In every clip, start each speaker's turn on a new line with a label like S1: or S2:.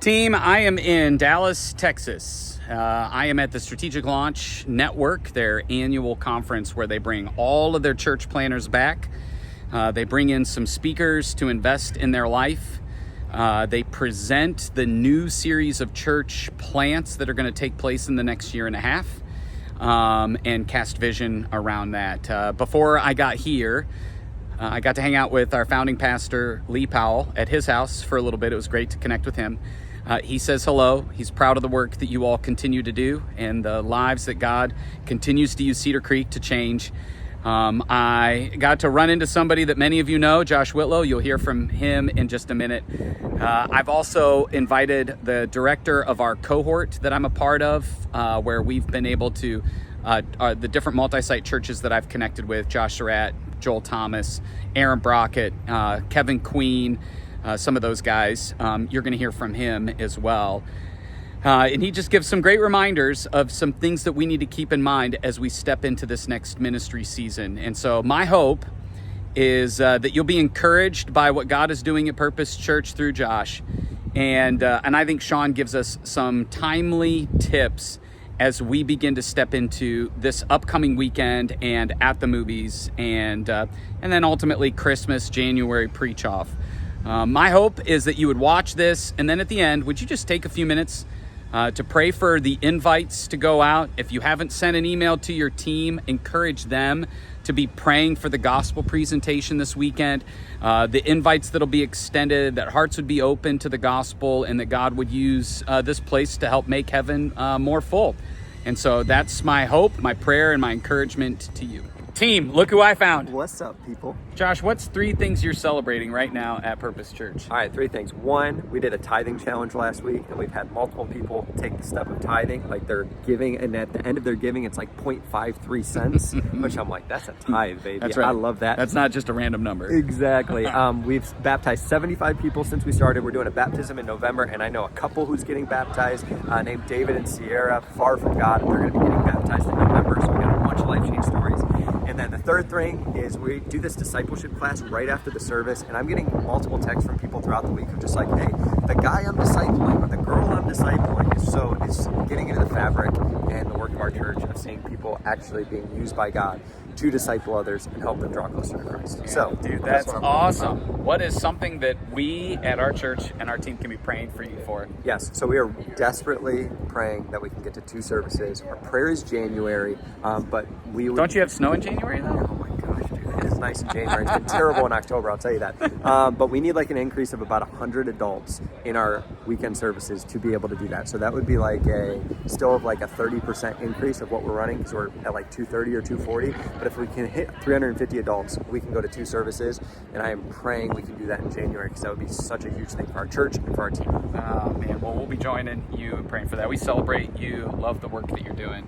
S1: Team, I am in Dallas, Texas. I am at the Strategic Launch Network, their annual conference where they bring all of their church planners back. They bring in some speakers to invest in their life. They present the new series of church plants that are going to take place in the next year and a half, and cast vision around that. Before I got here, I got to hang out with our founding pastor, Lee Powell, at his house for a little bit. It was great to connect with him. He says hello. He's proud of the work that you all continue to do and the lives that God continues to use Cedar Creek to change. I got to run into somebody that many of you know, Josh Whitlow. You'll hear from him in just a minute. I've also invited the director of our cohort that I'm a part of, where we've been able to, the different multi-site churches that I've connected with, Josh Surratt, Joel Thomas, Aaron Brockett, Kevin Queen, some of those guys. You're going to hear from him as well. And he just gives some great reminders of some things that we need to keep in mind as we step into this next ministry season. And so my hope is that you'll be encouraged by what God is doing at Purpose Church through Josh. And I think Sean gives us some timely tips as we begin to step into this upcoming weekend and at the movies and then ultimately Christmas, January preach-off. My hope is that you would watch this, and then at the end, would you just take a few minutes to pray for the invites to go out? If you haven't sent an email to your team, encourage them to be praying for the gospel presentation this weekend, the invites that'll be extended, that hearts would be open to the gospel, and that God would use this place to help make heaven more full. And so that's my hope, my prayer, and my encouragement to you. Team, look who I found.
S2: What's up, people?
S1: Josh, what's 3 things you're celebrating right now at Purpose Church?
S2: All right, 3 things. 1, we did a tithing challenge last week, and we've had multiple people take the step of tithing, like they're giving, and at the end of their giving, it's like 0.53 cents, which I'm like, that's a tithe, baby.
S1: That's right.
S2: I love that.
S1: That's not just a random number.
S2: Exactly. We've baptized 75 people since we started. We're doing a baptism in November, and I know a couple who's getting baptized, named David and Sierra, far from God, and they're going to be getting baptized in November, so we got a bunch of life change stories. And then the third thing is we do this discipleship class right after the service, and I'm getting multiple texts from people throughout the week of just like, hey, the guy I'm discipling or the girl I'm discipling is getting into the fabric and the work of our church of seeing people actually being used by God to disciple others and help them draw closer to Christ.
S1: Yeah,
S2: so,
S1: dude, that's awesome. What is something that we at our church and our team can be praying for you for?
S2: Yes, so we are desperately praying that we can get to 2 services. Our prayer is January, but we would...
S1: Don't you have snow in January, though?
S2: Oh my gosh, dude, it is nice in January. It's been terrible in October, I'll tell you that. But we need like an increase of about 100 adults in our weekend services to be able to do that. So that would be like still like a 30% increase of what we're running, because we're at like 230 or 240. But if we can hit 350 adults, we can go to 2 services. And I am praying we can do that in January, because that would be such a huge thing for our church and for our team.
S1: Oh, man. Well, we'll be joining you and praying for that. We celebrate you, love the work that you're doing.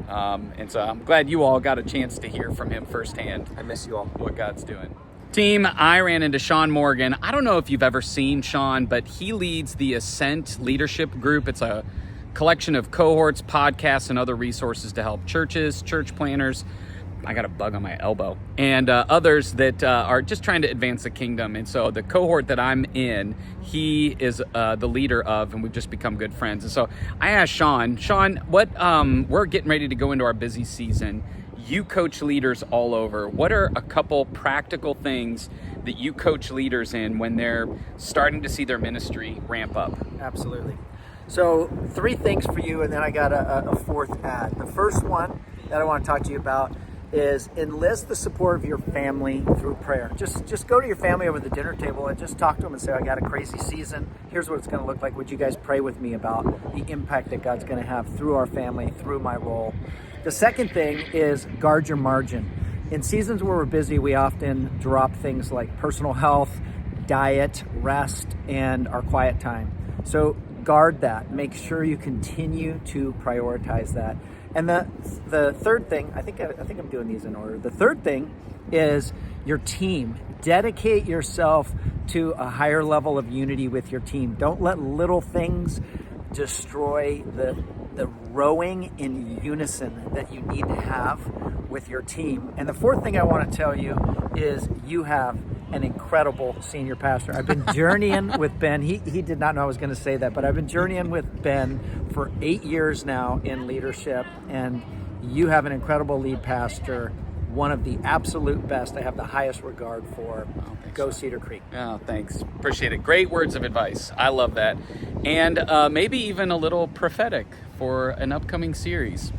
S1: And so I'm glad you all got a chance to hear from him firsthand.
S2: I miss you all.
S1: What God's doing. Team, I ran into Sean Morgan. I don't know if you've ever seen Sean, but he leads the Ascent Leadership Group. It's a collection of cohorts, podcasts, and other resources to help churches, church planners. I got a bug on my elbow, and others that are just trying to advance the kingdom. And so the cohort that I'm in, he is the leader of, and we've just become good friends. And so I asked Sean, what we're getting ready to go into our busy season. You coach leaders all over. What are a couple practical things that you coach leaders in when they're starting to see their ministry ramp up?
S3: Absolutely. So 3 things for you, and then I got a 4th ad. The first one that I want to talk to you about is enlist the support of your family through prayer. Just go to your family over the dinner table and just talk to them and say, I got a crazy season. Here's what it's going to look like. Would you guys pray with me about the impact that God's going to have through our family, through my role? The second thing is guard your margin. In seasons where we're busy, we often drop things like personal health, diet, rest, and our quiet time. So guard that. Make sure you continue to prioritize that. And the third thing, I think I'm doing these in order. The third thing is your team. Dedicate yourself to a higher level of unity with your team. Don't let little things destroy the rowing in unison that you need to have with your team. And the fourth thing I want to tell you is you have an incredible senior pastor. I've been journeying with Ben. He did not know I was going to say that, but I've been journeying with Ben for 8 years now in leadership, and you have an incredible lead pastor, one of the absolute best. I have the highest regard for. Go Cedar Creek.
S1: Oh, thanks. Appreciate it. Great words of advice. I love that. And maybe even a little prophetic for an upcoming series.